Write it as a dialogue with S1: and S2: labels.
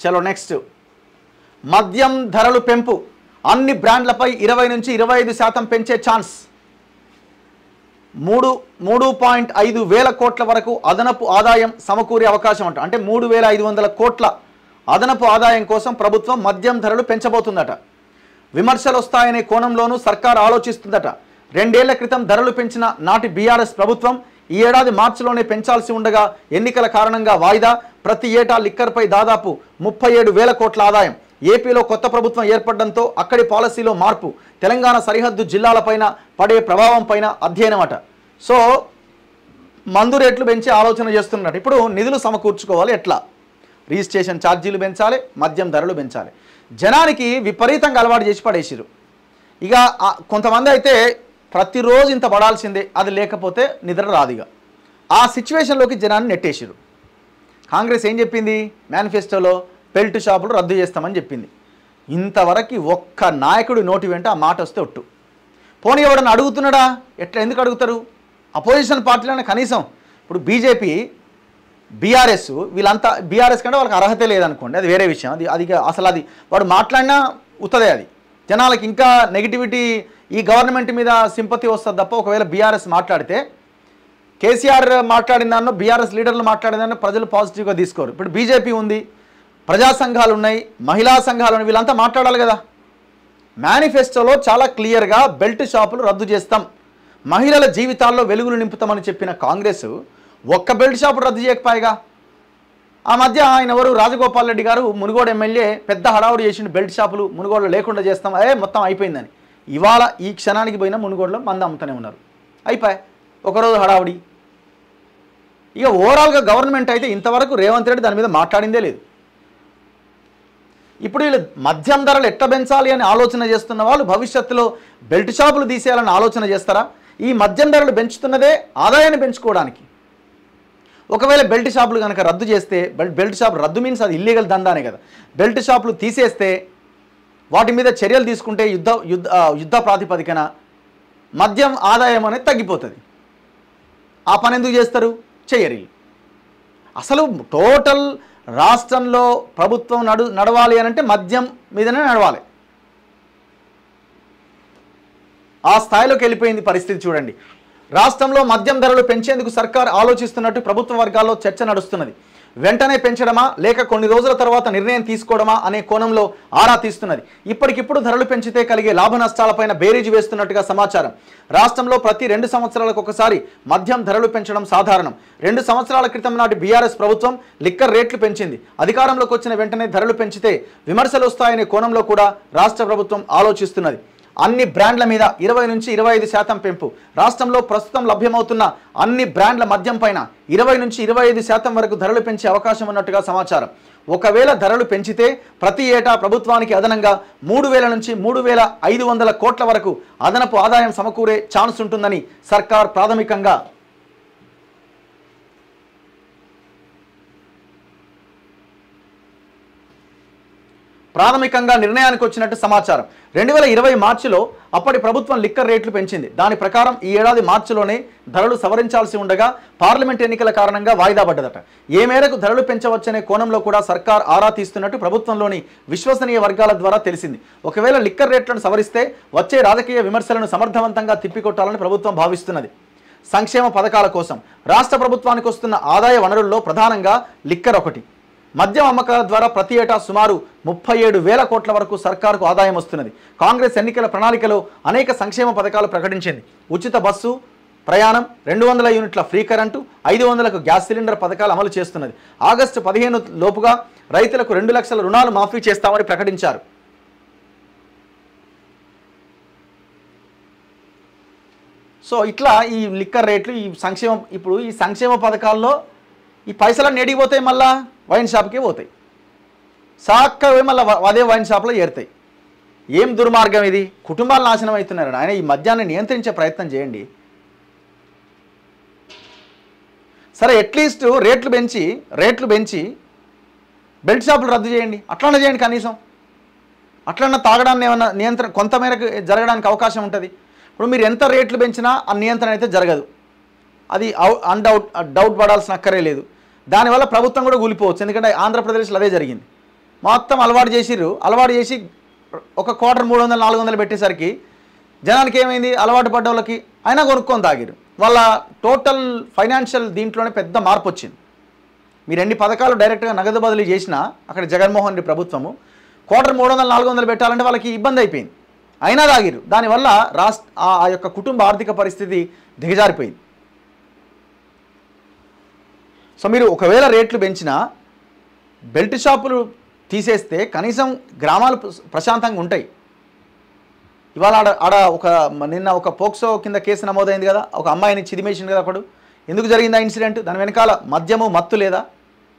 S1: చలో నెక్స్ట్, మద్యం ధరలు పెంపు, అన్ని బ్రాండ్లపై 20 నుంచి 25% పెంచే ఛాన్స్. 3.5 వేల కోట్ల వరకు అదనపు ఆదాయం సమకూరే అవకాశం అంట. అంటే 3,500 కోట్ల అదనపు ఆదాయం కోసం ప్రభుత్వం మద్యం ధరలు పెంచబోతుందట. విమర్శలు వస్తాయనే కోణంలోనూ సర్కార్ ఆలోచిస్తుందట. 2 ఏళ్ల క్రితం ధరలు పెంచిన నాటి బీఆర్ఎస్ ప్రభుత్వం ఈ ఏడాది మార్చిలోనే పెంచాల్సి ఉండగా ఎన్నికల కారణంగా వాయిదా. ప్రతి ఏటా లిక్కర్పై దాదాపు 37,000 కోట్ల ఆదాయం. ఏపీలో కొత్త ప్రభుత్వం ఏర్పడడంతో అక్కడి పాలసీలో మార్పు, తెలంగాణ సరిహద్దు జిల్లాలపైన పడే ప్రభావం పైన అధ్యయనం అట. సో మందు రేట్లు పెంచే ఆలోచన చేస్తున్నట్టు. ఇప్పుడు నిధులు సమకూర్చుకోవాలి ఎట్లా? రిజిస్ట్రేషన్ ఛార్జీలు పెంచాలి, మద్యం ధరలు పెంచాలి. జనానికి విపరీతంగా అలవాటు చేసి పడేసిరు. ఇక కొంతమంది అయితే ప్రతిరోజు ఇంత పడాల్సిందే, అది లేకపోతే నిద్ర రాదుగా. ఆ సిచ్యువేషన్లోకి జనాన్ని నెట్టేసిరు. కాంగ్రెస్ ఏం చెప్పింది మేనిఫెస్టోలో? బెల్ట్ షాపులు రద్దు చేస్తామని చెప్పింది. ఇంతవరకు ఒక్క నాయకుడి నోటి వెంట ఆ మాట వస్తే ఒట్టు. పోనీ ఎవడన్నా అడుగుతున్నాడా? ఎట్లా, ఎందుకు అడుగుతారు? అపోజిషన్ పార్టీలనే కనీసం ఇప్పుడు బీజేపీ, బీఆర్ఎస్, వీళ్ళంతా బీఆర్ఎస్ కంటే వాళ్ళకి అర్హత లేదనుకోండి, అది వేరే విషయం. అది అసలు అది వాడు మాట్లాడినా ఉత్తదే. అది జనాలకి ఇంకా నెగిటివిటీ, ఈ గవర్నమెంట్ మీద సింపతి వస్తుంది తప్ప ఒకవేళ బీఆర్ఎస్ మాట్లాడితే, కేసీఆర్ మాట్లాడిన దాన్ని, బీఆర్ఎస్ లీడర్లు మాట్లాడిన దాన్ని ప్రజలు పాజిటివ్గా తీసుకోరు. ఇప్పుడు బీజేపీ ఉంది, ప్రజా సంఘాలు ఉన్నాయి, మహిళా సంఘాలు ఉన్నాయి, వీళ్ళంతా మాట్లాడాలి కదా. మేనిఫెస్టోలో చాలా క్లియర్గా బెల్ట్ షాపులు రద్దు చేస్తాం, మహిళల జీవితాల్లో వెలుగులు నింపుతామని చెప్పిన కాంగ్రెస్ ఒక్క బెల్ట్ షాపు రద్దు చేయకపోయిగా. ఆ మధ్య ఆయన ఎవరు, రాజగోపాల్ రెడ్డి గారు, మునుగోడు ఎమ్మెల్యే, పెద్ద హడావుడి చేసిండు, బెల్ట్ షాపులు మునుగోడులో లేకుండా చేస్తాం, మొత్తం అయిపోయిందని. ఇవాళ ఈ క్షణానికి పోయినా మునుగోడులో మంద అమ్ముతూనే ఉన్నారు. అయిపోయి ఒకరోజు హడావుడి. ఇక ఓవరాల్గా గవర్నమెంట్ అయితే ఇంతవరకు రేవంత్ రెడ్డి దాని మీద మాట్లాడిందే లేదు. ఇప్పుడు వీళ్ళు మద్యం ధరలు ఎట్లా పెంచాలి అని ఆలోచన చేస్తున్న వాళ్ళు భవిష్యత్తులో బెల్ట్ షాపులు తీసేయాలని ఆలోచన చేస్తారా? ఈ మద్యం ధరలు పెంచుతున్నదే ఆదాయాన్ని పెంచుకోవడానికి. ఒకవేళ బెల్ట్ షాపులు కనుక రద్దు చేస్తే, బెల్ట్ షాప్ రద్దు మీన్స్ అది ఇల్లీగల్ దందానే కదా. బెల్ట్ షాపులు తీసేస్తే, వాటి మీద చర్యలు తీసుకుంటే యుద్ధ ప్రాతిపదికన మద్యం ఆదాయం అనేది తగ్గిపోతుంది. ఆ పని ఎందుకు చేస్తారు? చెయ్యరు. అసలు టోటల్ రాష్ట్రంలో ప్రభుత్వం నడవాలి అని అంటే మద్యం మీదనే నడవాలి. ఆ స్థాయిలోకి వెళ్ళిపోయింది పరిస్థితి. చూడండి, రాష్ట్రంలో మద్యం ధరలు పెంచేందుకు సర్కార్ ఆలోచిస్తున్నట్టు ప్రభుత్వ వర్గాల్లో చర్చ నడుస్తున్నది. వెంటనే పెంచడమా లేక కొన్ని రోజుల తర్వాత నిర్ణయం తీసుకోవడమా అనే కోణంలో ఆరా తీస్తున్నది. ఇప్పటికిప్పుడు ధరలు పెంచితే కలిగే లాభ నష్టాలపైన బేరీజు వేస్తున్నట్టుగా సమాచారం. రాష్ట్రంలో ప్రతి 2 సంవత్సరాలకు ఒకసారి మద్యం ధరలు పెంచడం సాధారణం. 2 సంవత్సరాల క్రితం నాటి బీఆర్ఎస్ ప్రభుత్వం లిక్కర్ రేట్లు పెంచింది. అధికారంలోకి వచ్చిన వెంటనే ధరలు పెంచితే విమర్శలు వస్తాయనే కోణంలో కూడా రాష్ట్ర ప్రభుత్వం ఆలోచిస్తున్నది. అన్ని బ్రాండ్ల మీద 20 నుంచి 25% పెంపు. రాష్ట్రంలో ప్రస్తుతం లభ్యమవుతున్న అన్ని బ్రాండ్ల మద్యం పైన 20 నుంచి 25% వరకు ధరలు పెంచే అవకాశం ఉన్నట్టుగా సమాచారం. ఒకవేళ ధరలు పెంచితే ప్రతి ఏటా ప్రభుత్వానికి అదనంగా 3,000 నుంచి 3,500 కోట్ల వరకు అదనపు ఆదాయం సమకూరే ఛాన్స్ ఉంటుందని సర్కార్ ప్రాథమికంగా నిర్ణయానికి వచ్చినట్టు సమాచారం. 2020 మార్చిలో అప్పటి ప్రభుత్వం లిక్కర్ రేట్లు పెంచింది. దాని ప్రకారం ఈ ఏడాది మార్చిలోనే ధరలు సవరించాల్సి ఉండగా పార్లమెంట్ ఎన్నికల కారణంగా వాయిదా పడ్డదట. ఏ మేరకు ధరలు పెంచవచ్చనే కోణంలో కూడా సర్కార్ ఆరా తీస్తున్నట్టు ప్రభుత్వంలోని విశ్వసనీయ వర్గాల ద్వారా తెలిసింది. ఒకవేళ లిక్కర్ రేట్లను సవరిస్తే వచ్చే రాజకీయ విమర్శలను సమర్థవంతంగా తిప్పికొట్టాలని ప్రభుత్వం భావిస్తున్నది. సంక్షేమ పథకాల కోసం రాష్ట్ర ప్రభుత్వానికి వస్తున్న ఆదాయ వనరుల్లో ప్రధానంగా లిక్కర్ ఒకటి. మద్యం అమ్మకాల ద్వారా ప్రతి ఏటా సుమారు 37,000 కోట్ల వరకు సర్కారుకు ఆదాయం వస్తున్నది. కాంగ్రెస్ ఎన్నికల ప్రణాళికలో అనేక సంక్షేమ పథకాలు ప్రకటించింది. ఉచిత బస్సు ప్రయాణం, 200 యూనిట్ల ఫ్రీ కరెంటు, 500కు గ్యాస్ సిలిండర్ పథకాలు అమలు చేస్తున్నది. ఆగస్టు 15 లోపుగా రైతులకు 2 లక్షల రుణాలు మాఫీ చేస్తామని ప్రకటించారు. సో ఇట్లా ఈ లిక్కర్ రేట్లు, ఈ సంక్షేమ పథకాల్లో ఈ పైసలన్నీ ఎడిగిపోతాయి, మళ్ళా వైన్ షాప్కే పోతాయి. సాక్కవే మళ్ళీ అదే వైన్ షాప్లో చేరుతాయి. ఏం దుర్మార్గం ఇది! కుటుంబాలు నాశనం అవుతున్నారు. ఆయన ఈ మద్యాన్ని నియంత్రించే ప్రయత్నం చేయండి. సరే, అట్లీస్ట్ రేట్లు పెంచి బెల్ట్ షాపులు రద్దు చేయండి. అట్లనే చేయండి. కనీసం అట్లన్నా తాగడాన్ని ఏమన్నా నియంత్రణ కొంతమేరకు జరగడానికి అవకాశం ఉంటుంది. ఇప్పుడు మీరు ఎంత రేట్లు పెంచినా ఆ నియంత్రణ అయితే జరగదు. అది డౌట్ పడాల్సిన అక్కరే లేదు. దానివల్ల ప్రభుత్వం కూడా కూలిపోవచ్చు. ఎందుకంటే ఆంధ్రప్రదేశ్లో అదే జరిగింది. మొత్తం అలవాటు చేసిర్రు. అలవాటు చేసి ఒక క్వార్టర్ 300 400 పెట్టేసరికి జనానికి ఏమైంది, అలవాటు పడ్డ వాళ్ళకి అయినా కొనుక్కొని తాగిరు. వాళ్ళ టోటల్ ఫైనాన్షియల్ దీంట్లోనే పెద్ద మార్పు వచ్చింది. మీరు ఎన్ని పథకాలు డైరెక్ట్గా నగదు బదిలీ చేసినా అక్కడ జగన్మోహన్ రెడ్డి ప్రభుత్వము క్వార్టర్ 300 400 పెట్టాలంటే వాళ్ళకి ఇబ్బంది అయిపోయింది, అయినా తాగిరు. దానివల్ల ఆ యొక్క కుటుంబ ఆర్థిక పరిస్థితి దిగజారిపోయింది. సో మీరు ఒకవేళ రేట్లు పెంచినా బెల్ట్ షాపులు తీసేస్తే కనీసం గ్రామాలు ప్రశాంతంగా ఉంటాయి. ఇవాళ ఆడ నిన్న ఒక పోక్సో కింద కేసు నమోదైంది కదా, ఒక అమ్మాయిని చిదిమేసింది కదా. అప్పుడు ఎందుకు జరిగింది ఆ ఇన్సిడెంట్? దాని వెనకాల మద్యము మత్తు లేదా?